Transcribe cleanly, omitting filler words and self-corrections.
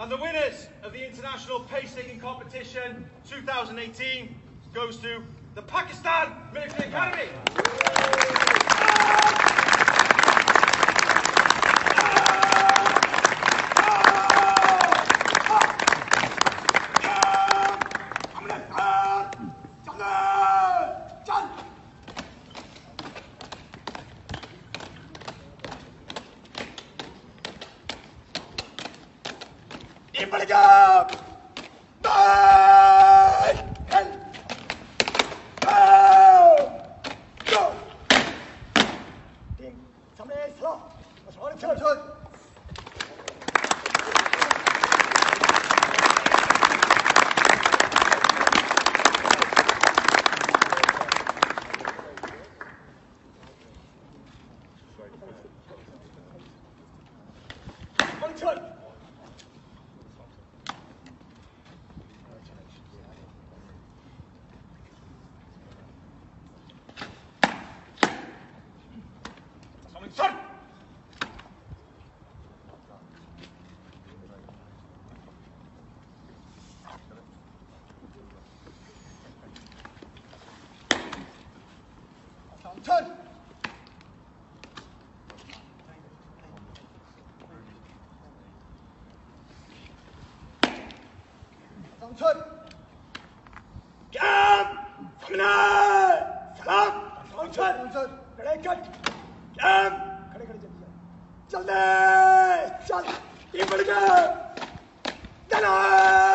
And the winners of the International Pace-Taking Competition 2018 goes to the Pakistan Military Academy. Turn! Turn! Come! Samina! Salam! Turn! Ready, cut! Come! खड़े खड़े जल्दी चल दे! चल! ये बढ़ गया! चला!